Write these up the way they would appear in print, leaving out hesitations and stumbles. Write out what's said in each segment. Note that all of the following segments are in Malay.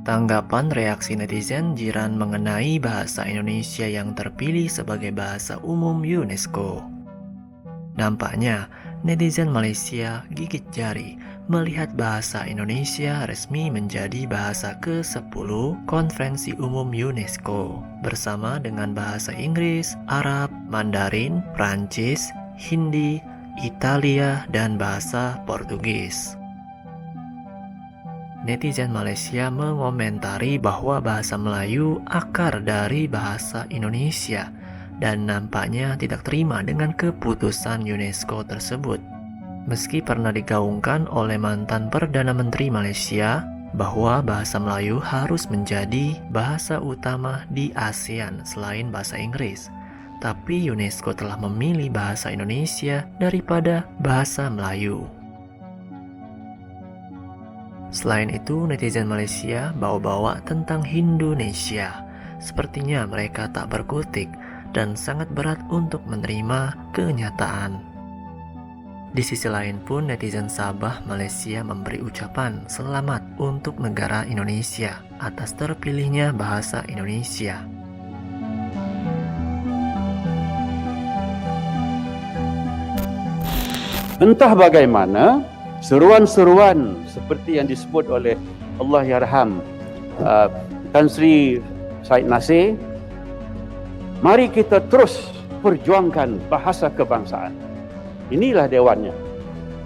Tanggapan reaksi netizen jiran mengenai bahasa Indonesia yang terpilih sebagai bahasa umum UNESCO. Nampaknya, netizen Malaysia gigit jari melihat bahasa Indonesia resmi menjadi bahasa ke-10 Konferensi Umum UNESCO bersama dengan bahasa Inggris, Arab, Mandarin, Prancis, Hindi, Italia, dan bahasa Portugis. Netizen Malaysia mengomentari bahwa bahasa Melayu akar dari bahasa Indonesia dan nampaknya tidak terima dengan keputusan UNESCO tersebut. Meski pernah digaungkan oleh mantan Perdana Menteri Malaysia bahwa bahasa Melayu harus menjadi bahasa utama di ASEAN selain bahasa Inggris, tapi UNESCO telah memilih bahasa Indonesia daripada bahasa Melayu. Selain itu, netizen Malaysia bawa-bawa tentang Hindunesia. Sepertinya mereka tak berkutik dan sangat berat untuk menerima kenyataan. Di sisi lain pun, netizen Sabah, Malaysia memberi ucapan selamat untuk negara Indonesia atas terpilihnya bahasa Indonesia. Entah bagaimana, seruan-seruan seperti yang disebut oleh Allahyarham Tan Sri Said Nasir, mari kita terus perjuangkan bahasa kebangsaan. Inilah dewannya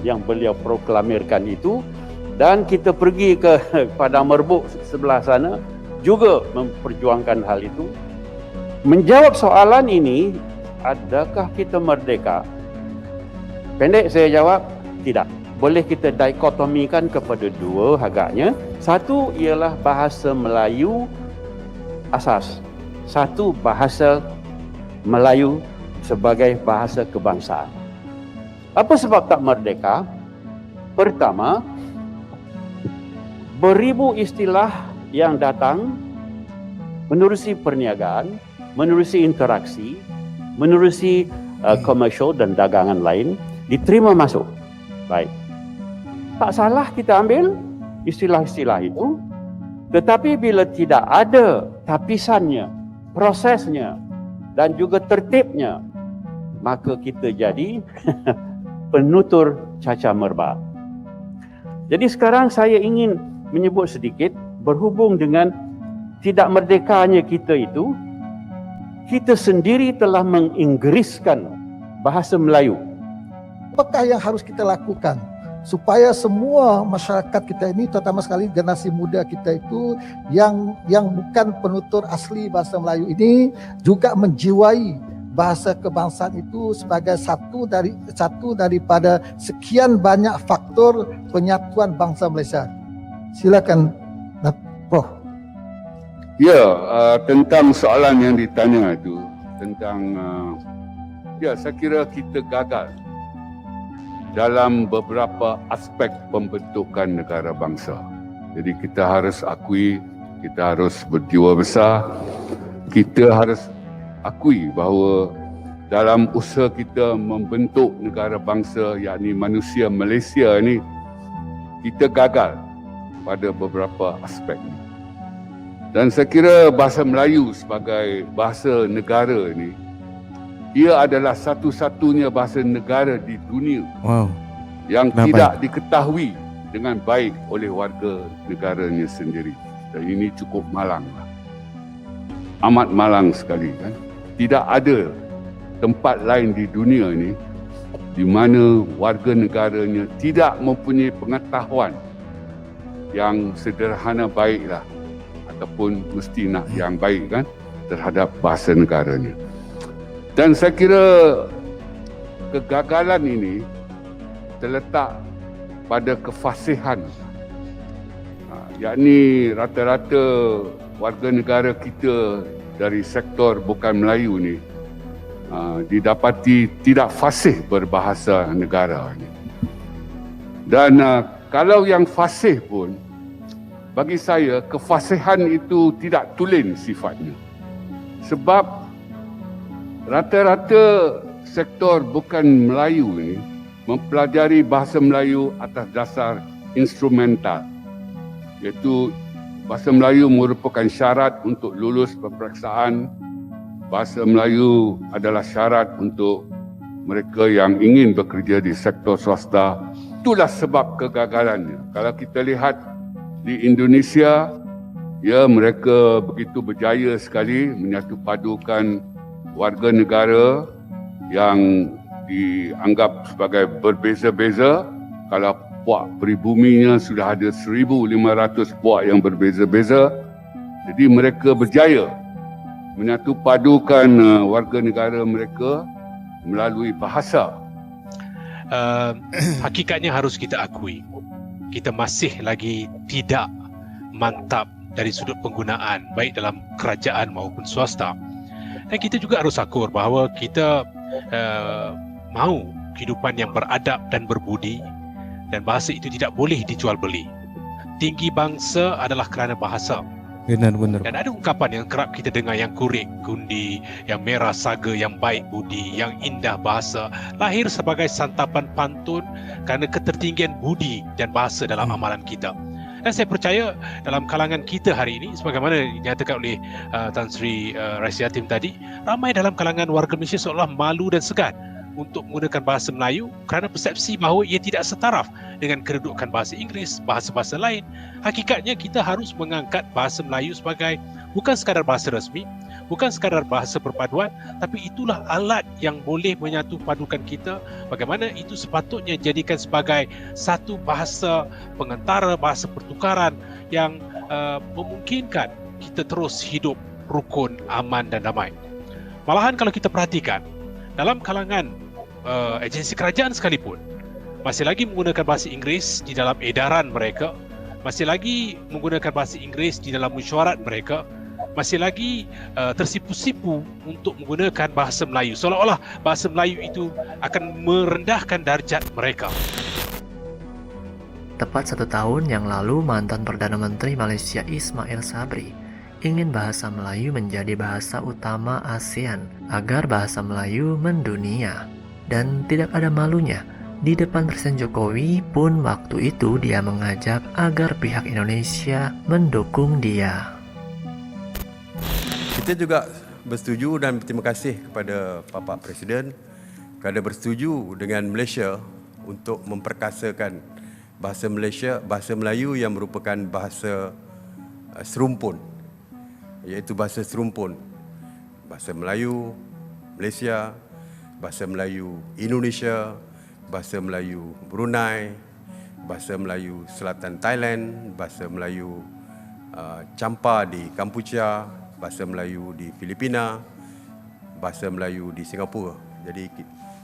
yang beliau proklamirkan itu, dan kita pergi ke Padang Merbuk sebelah sana juga memperjuangkan hal itu. Menjawab soalan ini, adakah kita merdeka? Pendek saya jawab, tidak. Boleh kita dikotomikan kepada dua agaknya. Satu ialah bahasa Melayu asas. Satu bahasa Melayu sebagai bahasa kebangsaan. Apa sebab tak merdeka? Pertama, beribu istilah yang datang menerusi perniagaan, menerusi interaksi, menerusi komersial dan dagangan lain, diterima masuk. Baik. Tak salah kita ambil istilah-istilah itu, tetapi bila tidak ada tapisannya, prosesnya, dan juga tertibnya, maka kita jadi penutur caca merbak. Jadi sekarang saya ingin menyebut sedikit berhubung dengan tidak merdekanya kita itu, kita sendiri telah menginggriskan bahasa Melayu. Apakah yang harus kita lakukan supaya semua masyarakat kita ini, terutama sekali generasi muda kita itu yang bukan penutur asli bahasa Melayu ini juga menjiwai bahasa kebangsaan itu sebagai satu daripada sekian banyak faktor penyatuan bangsa Malaysia. Silakan, Prof. Ya, tentang soalan yang ditanya itu tentang saya kira kita gagal dalam beberapa aspek pembentukan negara bangsa. Jadi kita harus akui, kita harus berjiwa besar, kita harus akui bahawa dalam usaha kita membentuk negara bangsa, yakni manusia Malaysia ini, kita gagal pada beberapa aspek. Dan saya kira bahasa Melayu sebagai bahasa negara ini, ia adalah satu-satunya bahasa negara di dunia yang tidak diketahui dengan baik oleh warga negaranya sendiri. Dan ini cukup malang, amat malang sekali kan. Tidak ada tempat lain di dunia ini di mana warga negaranya tidak mempunyai pengetahuan yang sederhana baiklah, ataupun mesti nak yang baik kan terhadap bahasa negaranya. Dan saya kira kegagalan ini terletak pada kefasihan, yakni rata-rata warga negara kita dari sektor bukan Melayu ni didapati tidak fasih berbahasa negara ni. Dan kalau yang fasih pun, bagi saya kefasihan itu tidak tulen sifatnya. Sebab rata-rata sektor bukan Melayu ini mempelajari bahasa Melayu atas dasar instrumental, iaitu Bahasa Melayu merupakan syarat untuk lulus peperiksaan. Bahasa Melayu adalah syarat untuk mereka yang ingin bekerja di sektor swasta. Itulah sebab kegagalannya. Kalau kita lihat di Indonesia, ya, mereka begitu berjaya sekali menyatu padukan warga negara yang dianggap sebagai berbeza-beza. Kalau puak peribuminya sudah ada 1,500 puak yang berbeza-beza. Jadi mereka berjaya menyatu padukan warga negara mereka melalui bahasa. Hakikatnya harus kita akui, kita masih lagi tidak mantap dari sudut penggunaan baik dalam kerajaan maupun swasta. Dan kita juga harus akur bahawa kita mahu kehidupan yang beradab dan berbudi, dan bahasa itu tidak boleh dijual beli. Tinggi bangsa adalah kerana bahasa. Benar. Dan ada ungkapan yang kerap kita dengar, yang kurik gundi, yang merah saga, yang baik budi, yang indah bahasa, lahir sebagai santapan pantun kerana ketertinggian budi dan bahasa dalam amalan kita. Dan saya percaya dalam kalangan kita hari ini, sebagaimana dinyatakan oleh Tan Sri Raisi Yatim tadi, ramai dalam kalangan warga Malaysia seolah malu dan segan untuk menggunakan bahasa Melayu kerana persepsi bahawa ia tidak setaraf dengan kedudukan bahasa Inggeris, bahasa-bahasa lain. Hakikatnya kita harus mengangkat bahasa Melayu sebagai bukan sekadar bahasa rasmi, bukan sekadar bahasa perpaduan, tapi itulah alat yang boleh menyatu padukan kita. Bagaimana itu sepatutnya jadikan sebagai satu bahasa pengantara, bahasa pertukaran yang memungkinkan kita terus hidup rukun, aman dan damai. Malahan kalau kita perhatikan, dalam kalangan agensi kerajaan sekalipun, masih lagi menggunakan bahasa Inggeris di dalam edaran mereka, masih lagi menggunakan bahasa Inggeris di dalam mesyuarat mereka, masih lagi tersipu-sipu untuk menggunakan bahasa Melayu, seolah-olah bahasa Melayu itu akan merendahkan darjat mereka. Tepat 1 tahun yang lalu, mantan Perdana Menteri Malaysia Ismail Sabri ingin bahasa Melayu menjadi bahasa utama ASEAN agar bahasa Melayu mendunia. Dan tidak ada malunya, di depan Presiden Jokowi pun waktu itu dia mengajak agar pihak Indonesia mendukung dia. Kita juga bersetuju dan berterima kasih kepada Bapak Presiden kerana bersetuju dengan Malaysia untuk memperkasakan bahasa Malaysia, bahasa Melayu yang merupakan bahasa serumpun, iaitu bahasa serumpun, bahasa Melayu Malaysia, bahasa Melayu Indonesia, bahasa Melayu Brunei, bahasa Melayu Selatan Thailand, bahasa Melayu Champa di Kampuchea, bahasa Melayu di Filipina, bahasa Melayu di Singapura. Jadi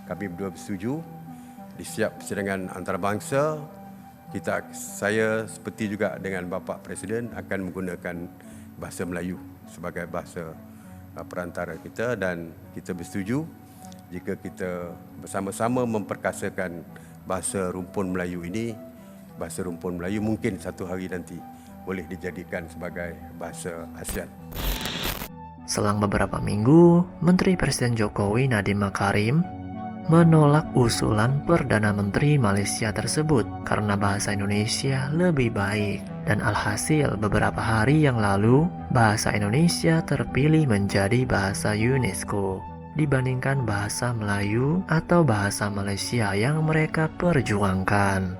kami berdua bersetuju di setiap persidangan antarabangsa, saya seperti juga dengan Bapak Presiden akan menggunakan bahasa Melayu sebagai bahasa perantara kita, dan kita bersetuju jika kita bersama-sama memperkasakan bahasa rumpun Melayu ini. Bahasa rumpun Melayu mungkin satu hari nanti boleh dijadikan sebagai bahasa ASEAN. Selang beberapa minggu, Menteri Presiden Jokowi Nadiem Makarim menolak usulan Perdana Menteri Malaysia tersebut karena bahasa Indonesia lebih baik. Dan alhasil beberapa hari yang lalu, bahasa Indonesia terpilih menjadi bahasa UNESCO dibandingkan bahasa Melayu atau bahasa Malaysia yang mereka perjuangkan.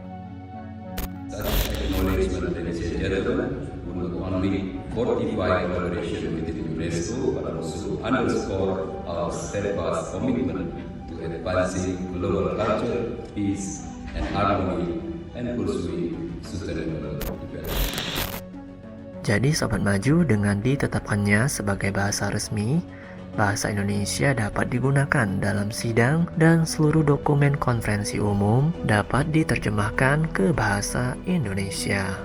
Acknowledgement, ladies and gentlemen, would not only fortify collaboration within UNESCO, but also underscore our steadfast commitment to advancing global culture, peace, and harmony, and pursuing sustainable development. Jadi Sobat Maju, dengan ditetapkannya sebagai bahasa resmi, bahasa Indonesia dapat digunakan dalam sidang dan seluruh dokumen konferensi umum dapat diterjemahkan ke bahasa Indonesia.